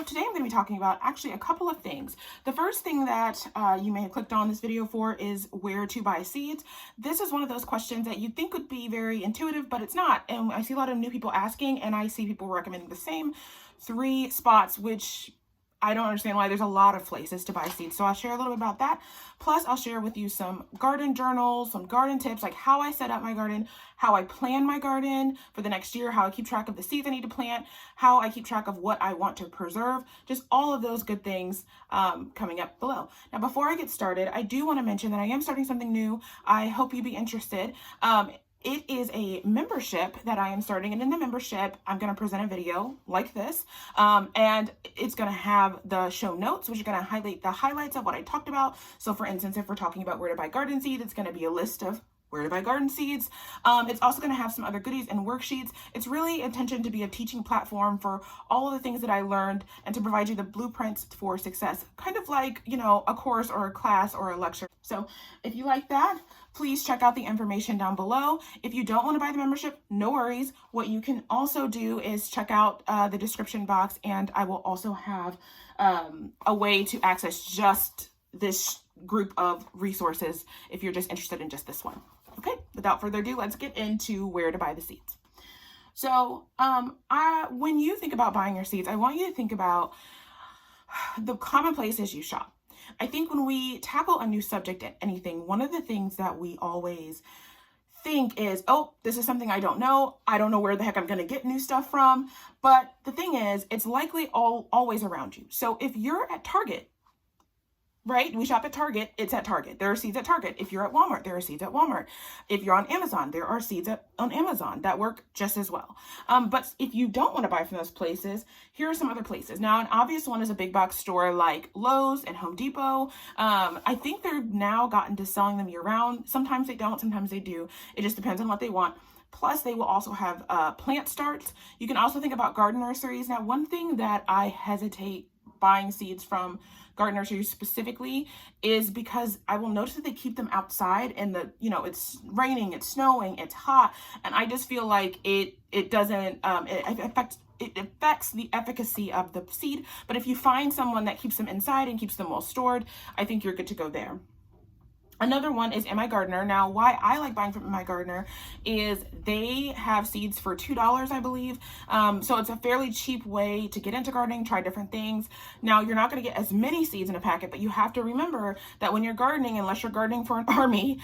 today I'm going to be talking about actually a couple of things. The first thing that you may have clicked on this video for is where to buy seeds. This is one of those questions that you think would be very intuitive, but it's not. And I see a lot of new people asking, and I see people recommending the same 3 spots, which I don't understand why. There's a lot of places to buy seeds. So I'll share a little bit about that. Plus, I'll share with you some garden journals, some garden tips, like how I set up my garden, how I plan my garden for the next year, how I keep track of the seeds I need to plant, how I keep track of what I want to preserve, just all of those good things coming up below. Now, before I get started, I do want to mention that I am starting something new. I hope you'd be interested. It is a membership that I am starting, and in the membership, I'm going to present a video like this, and it's going to have the show notes, which are going to highlight the highlights of what I talked about. So for instance, if we're talking about where to buy garden seeds, it's going to be a list of where to buy garden seeds. It's also going to have some other goodies and worksheets. It's really intentioned to be a teaching platform for all of the things that I learned and to provide you the blueprints for success, kind of like, you know, a course or a class or a lecture. So if you like that, please check out the information down below. If you don't want to buy the membership, no worries. What you can also do is check out the description box, and I will also have a way to access just this group of resources if you're just interested in just this one. Okay, without further ado, let's get into where to buy the seeds. So when you think about buying your seeds, I want you to think about the common places you shop. I think when we tackle a new subject at anything, one of the things that we always think is, oh, this is something I don't know. I don't know where the heck I'm going to get new stuff from. But the thing is, it's likely always around you. So if you're at Target, right? We shop at Target, it's at Target. There are seeds at Target. If you're at Walmart, there are seeds at Walmart. If you're on Amazon, there are seeds on Amazon that work just as well. But if you don't want to buy from those places, here are some other places. Now, an obvious one is a big box store like Lowe's and Home Depot. I think they've now gotten to selling them year round. Sometimes they don't, sometimes they do. It just depends on what they want. Plus, they will also have plant starts. You can also think about garden nurseries. Now, one thing that I hesitate buying seeds from garden nurseries specifically is because I will notice that they keep them outside and it's raining, it's snowing, it's hot, and I just feel like it doesn't it affects the efficacy of the seed. But if you find someone that keeps them inside and keeps them well stored, I think you're good to go there. Another one is My Gardner. Now, why I like buying from My Gardner is they have seeds for $2, I believe. So it's a fairly cheap way to get into gardening, try different things. Now, you're not going to get as many seeds in a packet, but you have to remember that when you're gardening, unless you're gardening for an army,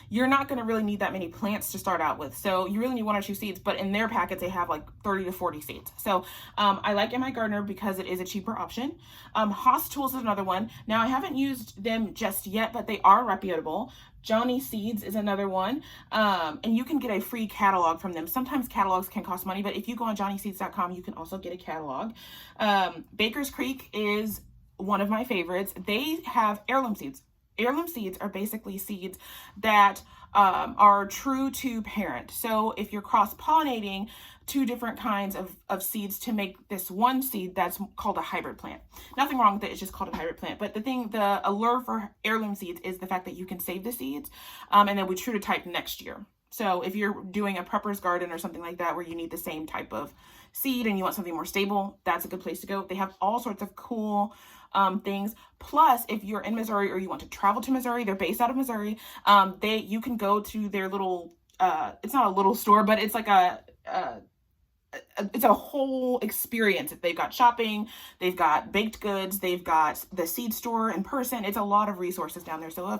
you're not going to really need that many plants to start out with. So you really need 1 or 2 seeds, but in their packets, they have like 30 to 40 seeds. So I like My Gardner because it is a cheaper option. Haas Tools is another one. Now, I haven't used them just yet, but they are reputable. Johnny Seeds is another one, and you can get a free catalog from them. Sometimes catalogs can cost money, but if you go on johnnyseeds.com, you can also get a catalog. Baker's Creek is one of my favorites. They have heirloom seeds. Heirloom seeds are basically seeds that are true to parent. So if you're cross-pollinating 2 different kinds of seeds to make this one seed, that's called a hybrid plant. Nothing wrong with it, it's just called a hybrid plant. But the allure for heirloom seeds is the fact that you can save the seeds and they'll be true to type next year. So if you're doing a prepper's garden or something like that where you need the same type of seed and you want something more stable, that's a good place to go. They have all sorts of cool things. Plus, if you're in Missouri or you want to travel to Missouri, they're based out of Missouri. You can go to their little, it's not a little store, but it's like it's a whole experience. They've got shopping, they've got baked goods, they've got the seed store in person. It's a lot of resources down there. So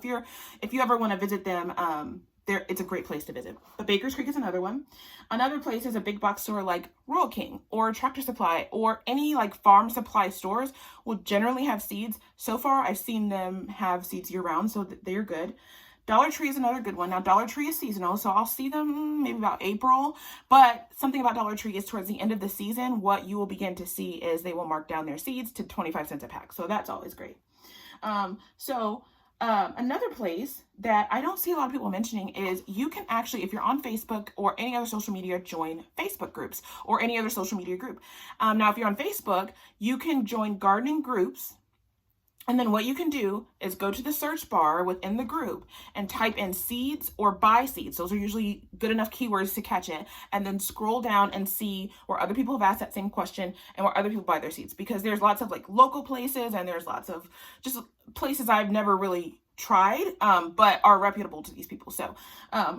if you ever want to visit them, it's a great place to visit. But Baker's Creek is another one. Another place is a big box store like Rural King or Tractor Supply or any like farm supply stores will generally have seeds. So far, I've seen them have seeds year round, so they're good. Dollar Tree is another good one. Now, Dollar Tree is seasonal, so I'll see them maybe about April. But something about Dollar Tree is towards the end of the season, what you will begin to see is they will mark down their seeds to 25 cents a pack. So that's always great. Another place that I don't see a lot of people mentioning is you can actually, if you're on Facebook or any other social media, join Facebook groups or any other social media group. Now, if you're on Facebook, you can join gardening groups And then what you can do is go to the search bar within the group and type in seeds or buy seeds. Those are usually good enough keywords to catch it. And then scroll down and see where other people have asked that same question and where other people buy their seeds. Because there's lots of like local places and there's lots of just places I've never really tried, but are reputable to these people. So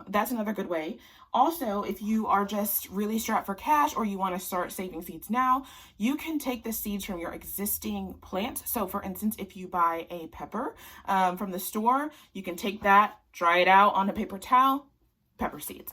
that's another good way. Also, if you are just really strapped for cash or you want to start saving seeds now, you can take the seeds from your existing plants. So for instance, if you buy a pepper from the store, you can take that, dry it out on a paper towel, pepper seeds.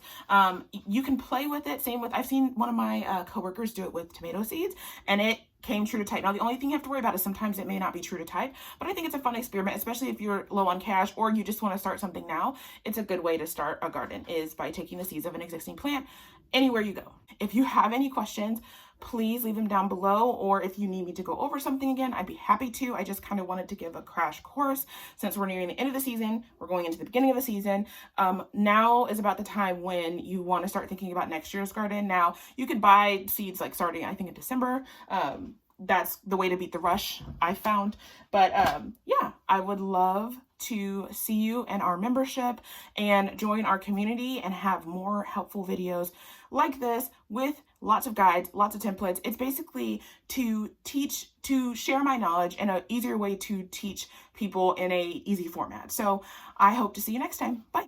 You can play with it. Same with, I've seen one of my coworkers do it with tomato seeds, and it came true to type. Now, the only thing you have to worry about is sometimes it may not be true to type, but I think it's a fun experiment, especially if you're low on cash or you just want to start something now. It's a good way to start a garden is by taking the seeds of an existing plant anywhere you go. If you have any questions, please leave them down below, or if you need me to go over something again, I'd be happy to. I just kind of wanted to give a crash course since we're nearing the end of the season. We're going into the beginning of the season. Now is about the time when you want to start thinking about next year's garden. Now, you could buy seeds like starting, I think, in December. That's the way to beat the rush, I found. But yeah, I would love to see you in our membership and join our community and have more helpful videos like this with lots of guides, lots of templates. It's basically to share my knowledge and an easier way to teach people in a easy format. So I hope to see you next time. Bye.